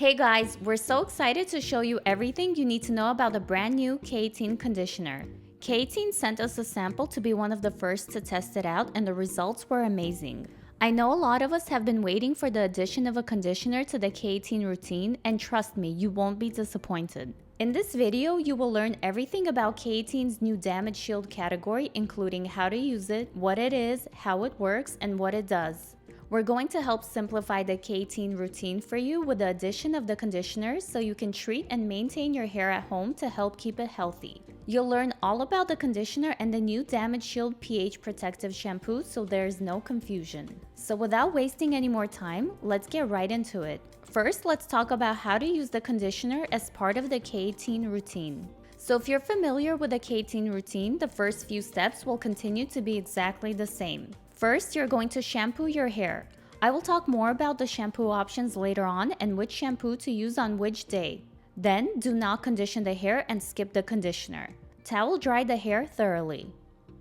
Hey guys, we're so excited to show you everything you need to know about the brand new K18 conditioner. K18 sent us a sample to be one of the first to test it out, and the results were amazing. I know a lot of us have been waiting for the addition of a conditioner to the K18 routine, and trust me, you won't be disappointed. In this video, you will learn everything about K18's new damage shield category, including how to use it, what it is, how it works, and what it does. We're going to help simplify the K18 routine for you with the addition of the conditioners so you can treat and maintain your hair at home to help keep it healthy. You'll learn all about the conditioner and the new Damage Shield pH protective shampoo, so there's no confusion. So without wasting any more time, let's get right into it. First, let's talk about how to use the conditioner as part of the K18 routine. So if you're familiar with the K18 routine, the first few steps will continue to be exactly the same. First, you're going to shampoo your hair. I will talk more about the shampoo options later on and which shampoo to use on which day. Then, do not condition the hair and skip the conditioner. Towel dry the hair thoroughly.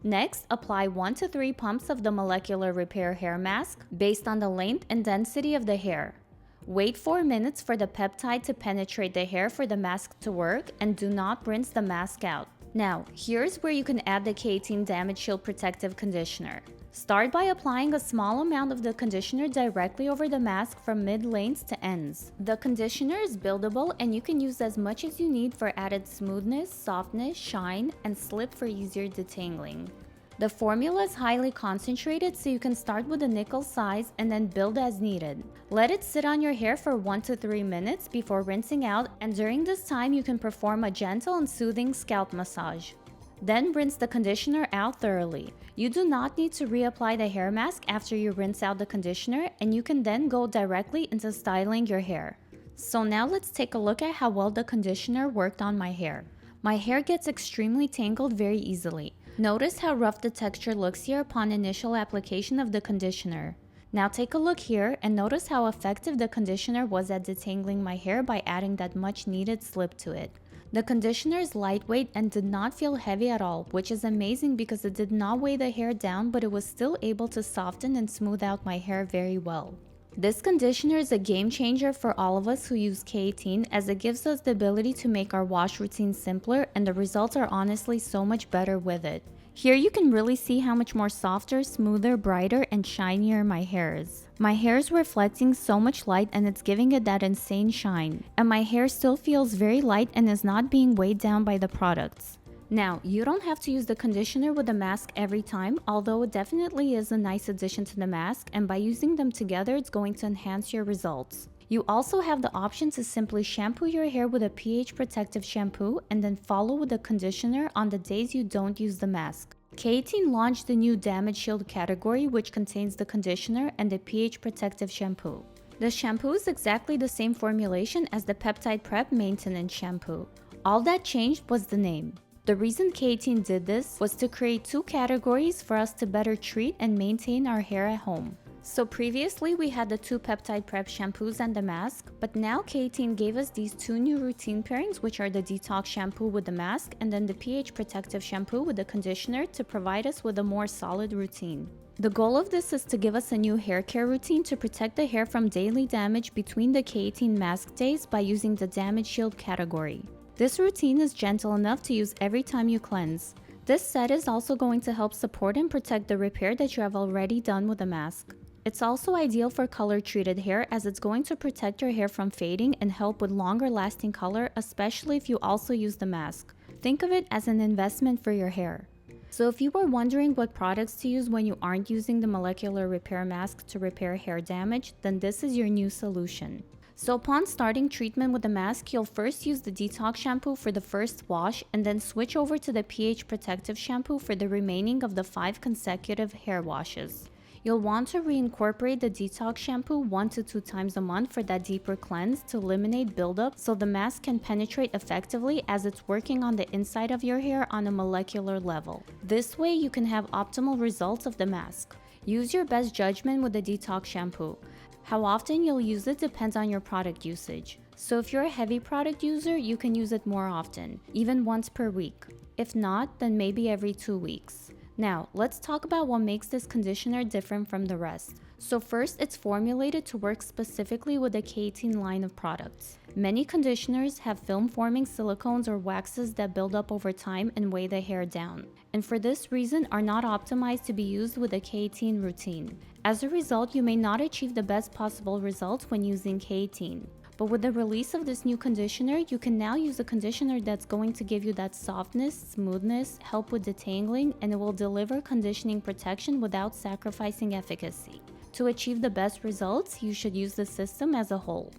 Next, apply 1 to 3 pumps of the molecular repair hair mask based on the length and density of the hair. Wait 4 minutes for the peptide to penetrate the hair for the mask to work, and do not rinse the mask out. Now, here's where you can add the K18 Damage Shield Protective Conditioner. Start by applying a small amount of the conditioner directly over the mask from mid-lanes to ends. The conditioner is buildable and you can use as much as you need for added smoothness, softness, shine, and slip for easier detangling. The formula is highly concentrated, so you can start with a nickel size and then build as needed. Let it sit on your hair for 1 to 3 minutes before rinsing out, and during this time you can perform a gentle and soothing scalp massage. Then rinse the conditioner out thoroughly. You do not need to reapply the hair mask after you rinse out the conditioner, and you can then go directly into styling your hair. So now let's take a look at how well the conditioner worked on my hair. My hair gets extremely tangled very easily. Notice how rough the texture looks here upon initial application of the conditioner. Now take a look here and notice how effective the conditioner was at detangling my hair by adding that much needed slip to it. The conditioner is lightweight and did not feel heavy at all, which is amazing because it did not weigh the hair down, but it was still able to soften and smooth out my hair very well. This conditioner is a game changer for all of us who use K18, as it gives us the ability to make our wash routine simpler, and the results are honestly so much better with it. Here you can really see how much more softer, smoother, brighter, and shinier my hair is. My hair is reflecting so much light and it's giving it that insane shine. And my hair still feels very light and is not being weighed down by the products. Now, you don't have to use the conditioner with the mask every time, although it definitely is a nice addition to the mask, and by using them together it's going to enhance your results. You also have the option to simply shampoo your hair with a pH protective shampoo and then follow with a conditioner on the days you don't use the mask. K18 launched the new Damage Shield category, which contains the conditioner and the pH protective shampoo. The shampoo is exactly the same formulation as the Peptide Prep Maintenance Shampoo. All that changed was the name. The reason K18 did this was to create 2 categories for us to better treat and maintain our hair at home. So previously we had the 2 peptide prep shampoos and the mask, but now K18 gave us these 2 new routine pairings, which are the detox shampoo with the mask and then the pH protective shampoo with the conditioner, to provide us with a more solid routine. The goal of this is to give us a new hair care routine to protect the hair from daily damage between the K18 mask days by using the Damage Shield category. This routine is gentle enough to use every time you cleanse. This set is also going to help support and protect the repair that you have already done with the mask. It's also ideal for color-treated hair, as it's going to protect your hair from fading and help with longer-lasting color, especially if you also use the mask. Think of it as an investment for your hair. So if you were wondering what products to use when you aren't using the molecular repair mask to repair hair damage, then this is your new solution. So upon starting treatment with the mask, you'll first use the detox shampoo for the first wash and then switch over to the pH protective shampoo for the remaining of the 5 consecutive hair washes. You'll want to reincorporate the detox shampoo 1 to 2 times a month for that deeper cleanse to eliminate buildup, so the mask can penetrate effectively as it's working on the inside of your hair on a molecular level. This way you can have optimal results of the mask. Use your best judgment with the detox shampoo. How often you'll use it depends on your product usage. So if you're a heavy product user, you can use it more often, even once per week. If not, then maybe every 2 weeks. Now, let's talk about what makes this conditioner different from the rest. So first, it's formulated to work specifically with the K18 line of products. Many conditioners have film-forming silicones or waxes that build up over time and weigh the hair down, and for this reason are not optimized to be used with the K18 routine. As a result, you may not achieve the best possible results when using K18. But with the release of this new conditioner, you can now use a conditioner that's going to give you that softness, smoothness, help with detangling, and it will deliver conditioning protection without sacrificing efficacy. To achieve the best results, you should use the system as a whole.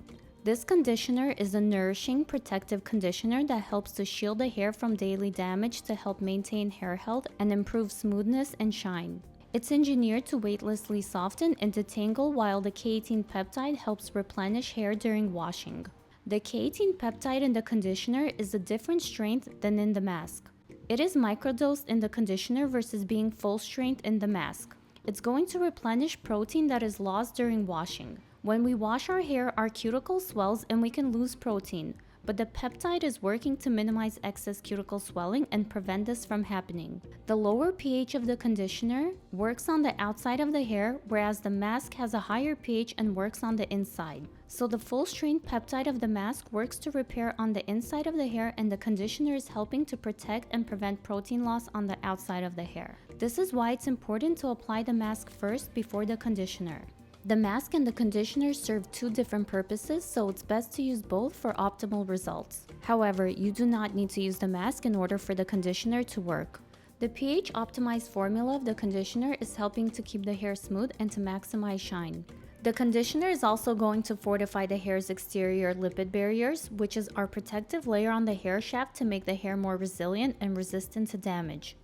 This conditioner is a nourishing, protective conditioner that helps to shield the hair from daily damage to help maintain hair health and improve smoothness and shine. It's engineered to weightlessly soften and detangle, while the K18 peptide helps replenish hair during washing. The K18 peptide in the conditioner is a different strength than in the mask. It is microdosed in the conditioner versus being full strength in the mask. It's going to replenish protein that is lost during washing. When we wash our hair, our cuticle swells and we can lose protein, but the peptide is working to minimize excess cuticle swelling and prevent this from happening. The lower pH of the conditioner works on the outside of the hair, whereas the mask has a higher pH and works on the inside. So the full-strength peptide of the mask works to repair on the inside of the hair, and the conditioner is helping to protect and prevent protein loss on the outside of the hair. This is why it's important to apply the mask first before the conditioner. The mask and the conditioner serve two different purposes, so it's best to use both for optimal results. However, you do not need to use the mask in order for the conditioner to work. The pH optimized formula of the conditioner is helping to keep the hair smooth and to maximize shine. The conditioner is also going to fortify the hair's exterior lipid barriers, which is our protective layer on the hair shaft to make the hair more resilient and resistant to damage.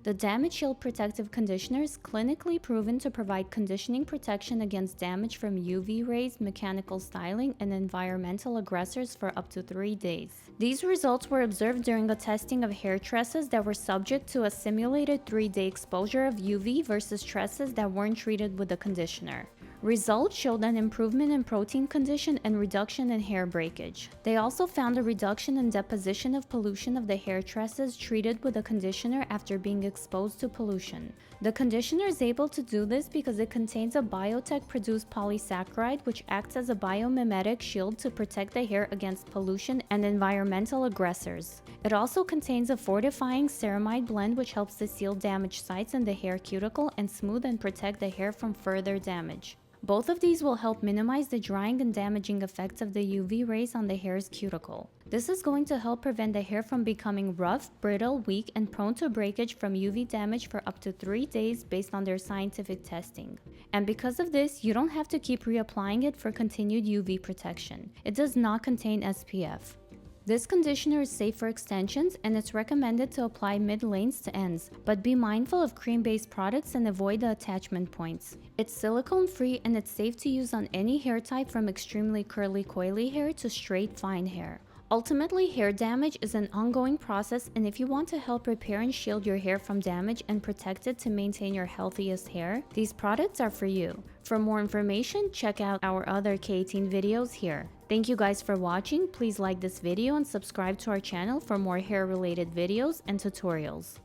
The Damage Shield Protective Conditioner is clinically proven to provide conditioning protection against damage from UV rays, mechanical styling, and environmental aggressors for up to 3 days. These results were observed during the testing of hair tresses that were subject to a simulated 3-day exposure of UV versus tresses that weren't treated with the conditioner. Results showed an improvement in protein condition and reduction in hair breakage. They also found a reduction in deposition of pollution of the hair tresses treated with a conditioner after being exposed to pollution. The conditioner is able to do this because it contains a biotech-produced polysaccharide which acts as a biomimetic shield to protect the hair against pollution and environmental aggressors. It also contains a fortifying ceramide blend which helps to seal damaged sites in the hair cuticle and smooth and protect the hair from further damage. Both of these will help minimize the drying and damaging effects of the UV rays on the hair's cuticle. This is going to help prevent the hair from becoming rough, brittle, weak, and prone to breakage from UV damage for up to 3 days based on their scientific testing. And because of this, you don't have to keep reapplying it for continued UV protection. It does not contain SPF. This conditioner is safe for extensions, and it's recommended to apply mid-lanes to ends, but be mindful of cream-based products and avoid the attachment points. It's silicone-free and it's safe to use on any hair type from extremely curly coily hair to straight fine hair. Ultimately, hair damage is an ongoing process, and if you want to help repair and shield your hair from damage and protect it to maintain your healthiest hair, these products are for you. For more information, check out our other K18 videos here. Thank you guys for watching. Please like this video and subscribe to our channel for more hair-related videos and tutorials.